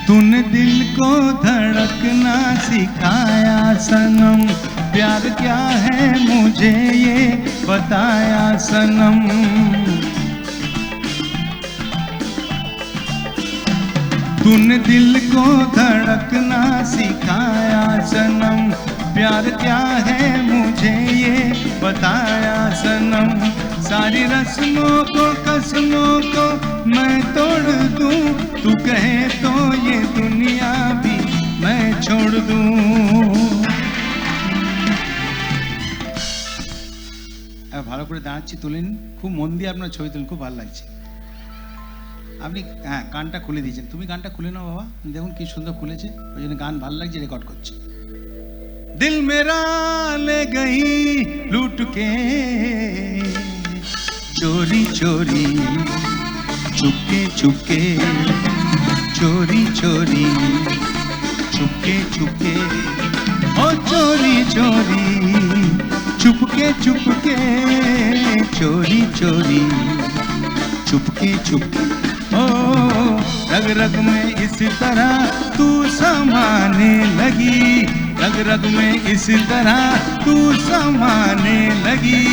तूने दिल को धड़कना सिखाया सनम, प्यार क्या है मुझे ये बताया सनम। तूने दिल को धड़कना सिखाया सनम, प्यार क्या है मुझे ये बताया सनम। सारी रस्मों को कसमों को मैं तोड़ दूं, तू कहे तो ये दुनिया भी मैं छोड़ दूं। ভালো করে দাঁড়াচ্ছি, তুলেন খুব মন দিয়ে আপনার ছবি তুলেন, খুব ভালো লাগছে। আপনি হ্যাঁ গানটা খুলে দিয়েছেন, তুমি গানটা খুলে নাও বাবা, দেখুন কি সুন্দর খুলেছে, ওই জন্য গান ভালো লাগছে, রেকর্ড করছে। दिल मेरा ले गई लूट के चोरी चोरी, चुपके चुपके, चोरी चोरी, चुपके चुपके, ओ चोरी चोरी, चुपके चुपके, चोरी चोरी, चुपके चुपके। ओ रग रग में इस तरह तू समाने लगी, रग रग में इस तरह तू समाने लगी,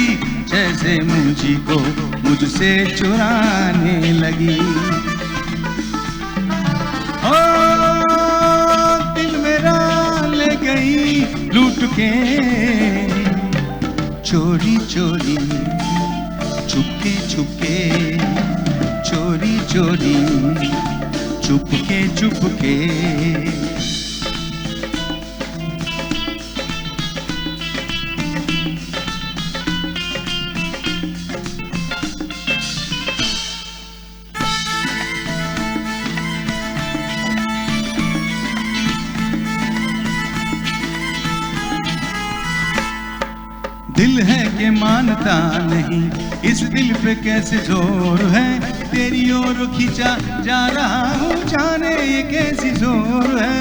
जैसे मुझको मुझसे चुराने लगी। ओ दिल मेरा ले गई लूट के चोरी चोरी, चुपके चुपके, चोरी चोरी, चुपके चुपके। दिल है कि मानता नहीं, इस दिल पे कैसे जोर है, तेरी ओर खींचा जा रहा हूँ, जाने ये कैसी जोर है।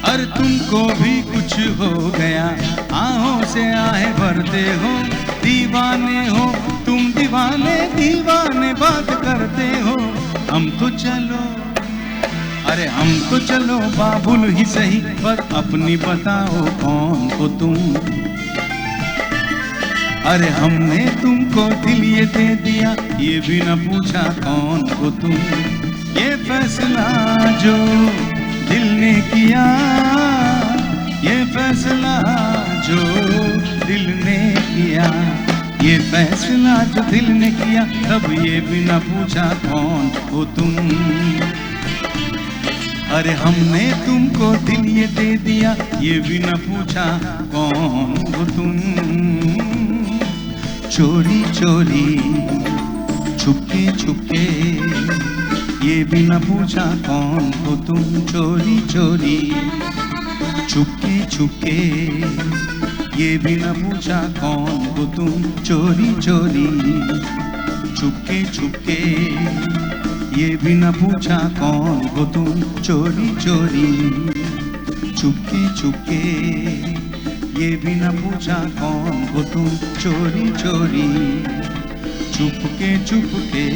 और तुमको भी कुछ हो गया, आहों से आहें भरते हो, दीवाने हो तुम दीवाने, दीवाने बात करते हो। हम तो चलो, अरे हम तो चलो बाबुल ही सही, पर अपनी बताओ कौन हो तुम। अरे हमने तुमको दिल ये दे दिया, ये भी न पूछा कौन हो तुम। ये फैसला जो दिल ने किया, ये फैसला जो दिल ने किया, ये फैसला जो दिल ने किया, तब ये भी न पूछा कौन हो तुम। अरे हमने तुमको दिल ये दे दिया, ये भी न पूछा कौन हो तुम। चोरी चोरी, छुपके छुपके, ये भी न पूछा कौन हो तुम। चोरी चोरी, छुपके छुपके, ये भी न पूछा कौन हो तुम। चोरी चोरी, छुपके छुपके, ये भी न पूछा कौन हो तुम। चोरी चोरी, चुपके चुपके, ये भी न पूछा कौन हो तुम। चोरी चोरी, चुपके चुपके।